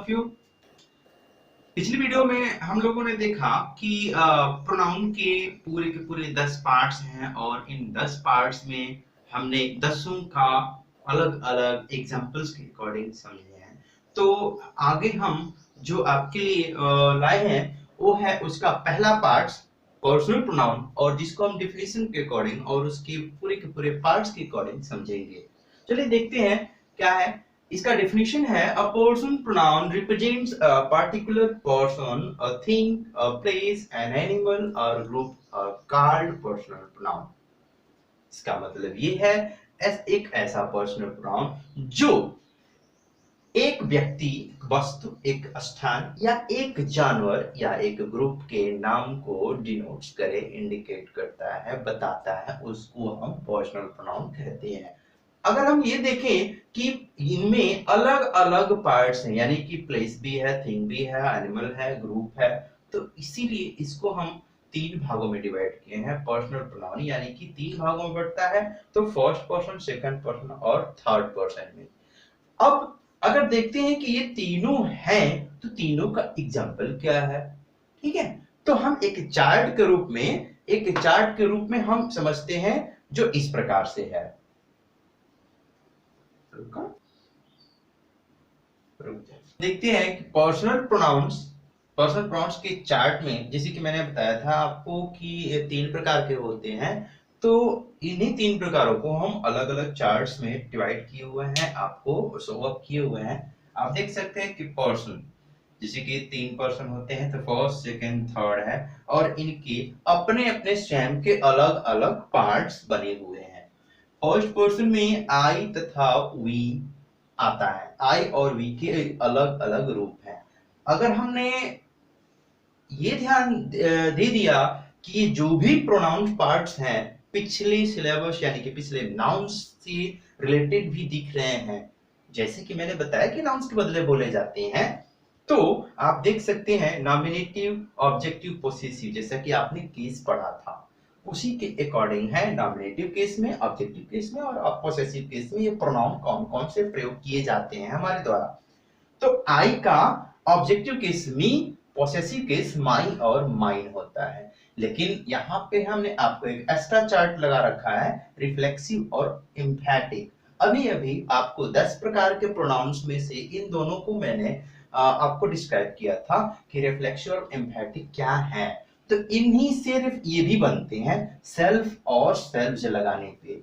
Of you. पिछली video में हम लोगों ने देखा कि प्रोनाउन के पूरे 10 पार्ट्स हैं और इन 10 पार्ट्स में हमने दसों का अलग अलग एग्जाम्पल्स के अकॉर्डिंग समझे हैं। तो आगे हम जो आपके लिए लाए हैं वो है उसका पहला पार्ट पर्सनल प्रोनाउन, और जिसको हम डिफिनेशन के अकॉर्डिंग और उसके पूरे पार्ट्स के अकॉर्डिंग समझेंगे। चलिए देखते हैं क्या है। इसका डेफिनेशन है a person pronoun represents a particular person, a thing, a place, an animal और ग्रुप कॉल्ड पर्सनल प्रोनाउन। इसका मतलब ये है एक ऐसा पर्सनल प्रोनाउन जो एक व्यक्ति, वस्तु, एक स्थान या एक जानवर या एक ग्रुप के नाम को डिनोट्स करे, इंडिकेट करता है, बताता है, उसको हम पर्सनल प्रोनाउन कहते हैं। अगर हम ये देखें कि इनमें अलग अलग पार्ट्स हैं, यानी कि प्लेस भी है, थिंग भी है, एनिमल है, ग्रुप है, तो इसीलिए इसको हम तीन भागों में डिवाइड किए हैं पर्सनल प्रोनाउन, यानी कि तीन भागों में बढ़ता है, तो फर्स्ट पर्सन, सेकंड पर्सन और थर्ड पर्सन में। अब अगर देखते हैं कि ये तीनों हैं तो तीनों का एग्जाम्पल क्या है, ठीक है। तो हम एक चार्ट के रूप में हम समझते हैं जो इस प्रकार से है। देखते हैं कि पर्सनल प्रोनाउंस के चार्ट में, जैसे कि मैंने बताया था आपको कि ये तीन प्रकार के होते हैं, तो इन्हीं तीन प्रकारों को हम अलग अलग चार्ट्स में डिवाइड किए हुए हैं, आपको शो अप किए हुए हैं। आप देख सकते हैं कि पर्सन, जैसे कि तीन पर्सन होते हैं, तो फर्स्ट, सेकंड, थर्ड है, और इनके अपने अपने स्वयं के अलग अलग पार्ट्स बने हुए हैं। फर्स्ट पर्सन में आई तथा वी आता है, आई और वी के अलग अलग रूप हैं। अगर हमने ये ध्यान दे दिया कि ये जो भी प्रोनाउन पार्ट्स हैं पिछले सिलेबस यानी कि पिछले नाउन्स से रिलेटेड भी दिख रहे हैं, जैसे कि मैंने बताया कि नाउन्स के बदले बोले जाते हैं, तो आप देख सकते हैं नॉमिनेटिव, ऑब्जेक्टिव, पोसेसिव, जैसा कि आपने केस पढ़ा था उसी के अकॉर्डिंग है। नॉमिनेटिव केस में, ऑब्जेक्टिव केस में और पोसेसिव केस में ये प्रोनाउन कौन कौन से प्रयोग किए जाते हैं हमारे द्वारा। तो आई का objective case me, possessive case my और माइन होता है। लेकिन यहाँ पे हमने आपको एक एक्स्ट्रा चार्ट लगा रखा है, रिफ्लेक्सिव और एम्फैटिक। अभी अभी आपको 10 प्रकार के प्रोनाउंस में से इन दोनों को मैंने आपको डिस्क्राइब किया था कि रिफ्लेक्सिव और एम्फैटिक क्या है। तो इन्हीं से सिर्फ ये भी बनते हैं सेल्फ और सेल्फ लगाने पे।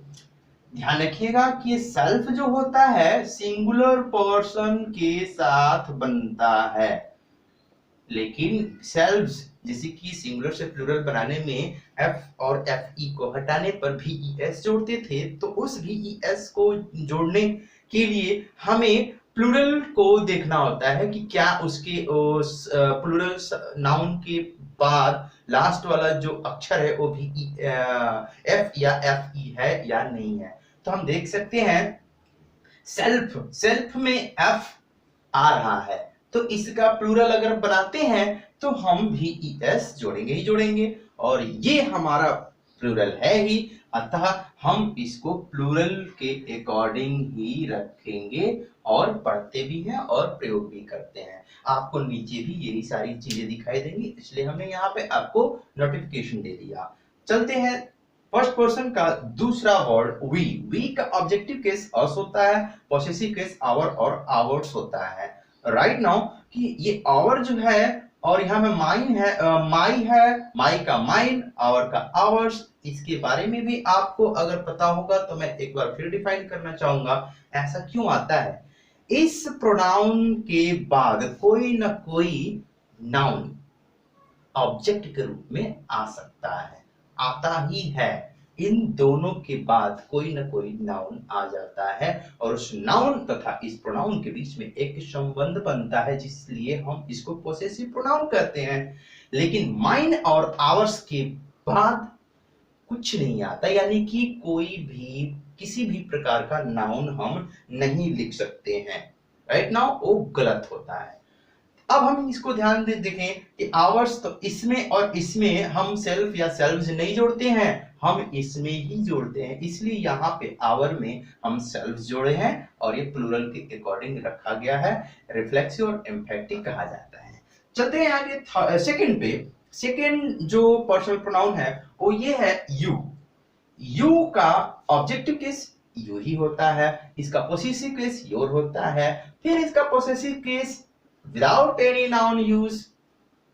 ध्यान रखिएगा कि सेल्फ जो होता है सिंगुलर पर्सन के साथ बनता है, लेकिन सेल्व्स जैसे कि सिंगुलर से प्लूरल बनाने में एफ और एफ ई को हटाने पर वीईएस जोड़ते थे, तो उस वीईएस को जोड़ने के लिए हमें प्लूरल को देखना होता है कि क्या उसके उस प्लूरल नाउन के बाद लास्ट वाला जो अक्षर है वो भी एफ या एफ ई है या नहीं है। तो हम देख सकते हैं सेल्फ में एफ आ रहा है, तो इसका प्लूरल अगर बनाते हैं तो हम वीईएस जोड़ेंगे ही जोड़ेंगे, और ये हमारा प्लूरल है ही, अतः हम इसको प्लूरल के अकॉर्डिंग ही रखेंगे और पढ़ते भी हैं और प्रयोग भी करते हैं। आपको नीचे भी यही सारी चीजें दिखाई देंगी, इसलिए हमने यहाँ पे आपको नोटिफिकेशन दे दिया। चलते हैं फर्स्ट पर्सन का दूसरा वर्ड वी का ऑब्जेक्टिव केस अस होता है, पॉसेसिव केस आवर और आवर्स होता है। राइट नाउ कि ये आवर जो है और यहाँ में माइन है, माई है, माई का माइन, आवर का आवर्स, इसके बारे में भी आपको अगर पता होगा तो मैं एक बार फिर डिफाइन करना चाहूंगा ऐसा क्यों आता है। इस प्रोनाउन के बाद कोई ना कोई नाउन ऑब्जेक्ट के रूप में आ सकता है, आता ही है। इन दोनों के बाद कोई ना कोई नाउन आ जाता है और उस नाउन तथा इस प्रोनाउन के बीच में एक संबंध बनता है, जिसलिए हम इसको पोसेसिव प्रोनाउन कहते हैं। लेकिन माइन और आवर्स के बाद कुछ नहीं आता, यानी कि कोई भी किसी भी प्रकार का नाउन हम नहीं लिख सकते हैं। राइट नाउ वो गलत होता है। अब हम इसको ध्यान दे देखें कि आवर्स, तो इसमें और इसमें हम सेल्फ या सेल्व्स नहीं जोड़ते हैं, हम इसमें ही जोड़ते हैं, इसलिए यहाँ पे आवर में हम सेल्फ जोड़े हैं और ये प्लूरल के अकॉर्डिंग रखा गया है, रिफ्लेक्सिव और एम्फैटिक कहा जाता है। चलते हैं आगे सेकंड पे। सेकंड जो पर्सनल प्रोनाउन है वो ये है यू। यू का ऑब्जेक्टिव केस यू ही होता है, इसका पोसेसिव केस योर होता है, फिर इसका possessive case without any noun use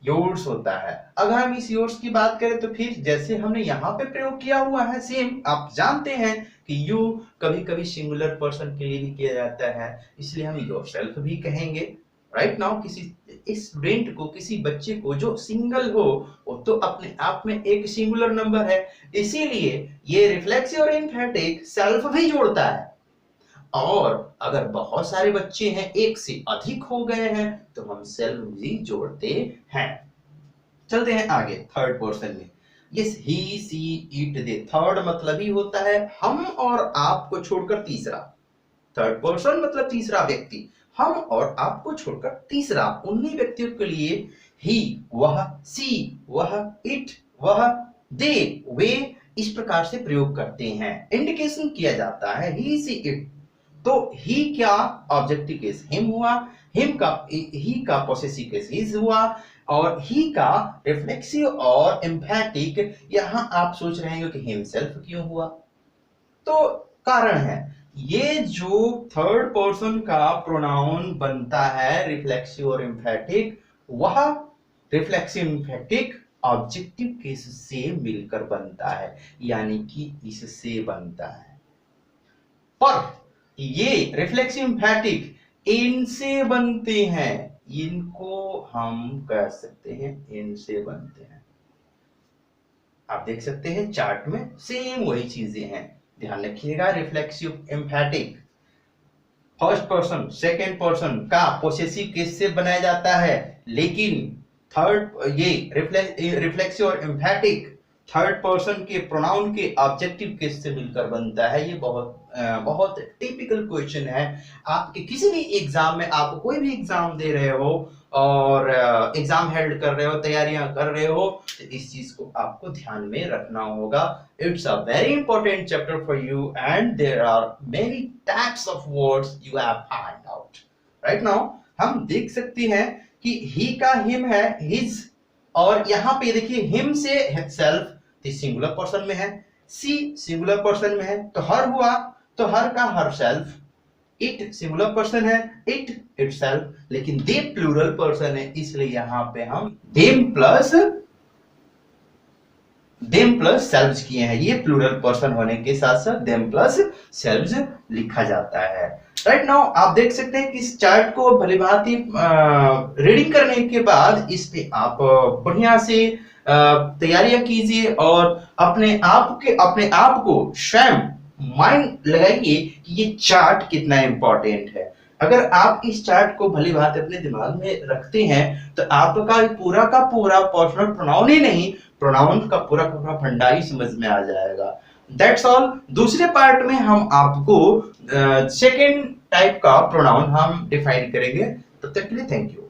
yours होता है। अगर हम इस योर्स की बात करें तो फिर जैसे हमने यहाँ पे प्रयोग किया हुआ है सेम, आप जानते हैं कि यू कभी कभी सिंगुलर पर्सन के लिए भी किया जाता है, इसलिए हम योरसेल्फ भी कहेंगे। राइट नाउ किसी स्टूडेंट को, किसी बच्चे को जो सिंगल हो, वो तो अपने आप में एक सिंगुलर नंबर है, इसीलिए ये रिफ्लेक्सिव और एम्फैटिक सेल्फ भी जोड़ता है। और अगर बहुत सारे बच्चे हैं, एक से अधिक हो गए हैं, तो हम सेल्फ भी जोड़ते हैं। चलते हैं आगे थर्ड पर्सन में। Yes, he see it they. Third मतलब ही होता है हम और आप को छोड़कर तीसरा। थर्ड पर्सन मतलब तीसरा व्यक्ति, हम और आप को छोड़कर तीसरा, उन्हीं व्यक्तियों के लिए ही, वह, सी, वह, इट, वह, दे, वे इस प्रकार से प्रयोग करते हैं, इंडिकेशन किया जाता है ही सी इट। तो ही क्या ऑब्जेक्टिव केस हिम हुआ, ही का पोसेसिव केस हिज हुआ, और ही का रिफ्लेक्सिव और एम्फैटिक, यहां आप सोच रहे हैं कि हिमसेल्फ क्यों हुआ। तो कारण है, ये जो थर्ड पर्सन का प्रोनाउन बनता है रिफ्लेक्सिव और एम्फैटिक, वह रिफ्लेक्सिव एम्फैटिक ऑब्जेक्टिव केस से मिलकर बनता है, यानी कि इससे बनता है। पर ये रिफ्लेक्सिव एम्फैटिक इनसे बनते हैं, इनको हम कह सकते हैं इनसे बनते हैं। आप देख सकते हैं चार्ट में सेम वही चीजें हैं, ध्यान रखिएगा। Reflexive एम्फैटिक first person second person का पोसेसिव केस से बनाया जाता है, लेकिन थर्ड ये रिफ्लेक्सिव और एम्फैटिक थर्ड पर्सन के प्रोनाउन के ऑब्जेक्टिव केस से मिलकर बनता है। ये बहुत टिपिकल क्वेश्चन है। आपके किसी भी एग्जाम में, आप कोई भी एग्जाम दे रहे हो और एग्जाम हेल्ड कर रहे हो, तैयारियां कर रहे हो, तो इस चीज को आपको ध्यान में रखना होगा। It's a very important chapter for you and there are many types of words you have find out. Right now हम देख सकते हैं कि ही का हिम है हिज, और यहाँ पे देखिए हिम से सेल्फ सिंगुलर पर्सन में है, सी सिंगुलर पर्सन में है, तो हर हुआ, तो हर का her self, it singular person है, इट इटसेल्फ, लेकिन दे प्लूरल पर्सन है, इसलिए यहाँ पे हम देम प्लस सेल्व्स किए हैं। ये प्लूरल पर्सन होने के साथ साथ देम प्लस सेल्व्स लिखा जाता है। राइट नाउ आप देख सकते हैं कि इस चार्ट को भलीभांति रीडिंग करने के बाद इस पे आप बढ़िया से तैयारियां कीजिए और अपने आप को स्वयं माइंड लगाइए कि ये चार्ट कितना इंपॉर्टेंट है। अगर आप इस चार्ट को भलीभांति अपने दिमाग में रखते हैं तो आपका पूरा का पूरा पर्सनल प्रोनाउन ही नहीं, प्रोनाउन का पूरा का पूरा फंडा ही समझ में आ जाएगा। That's all. दूसरे पार्ट में हम आपको सेकेंड टाइप का प्रोनाउन हम डिफाइन करेंगे। तब तक के लिए थैंक यू।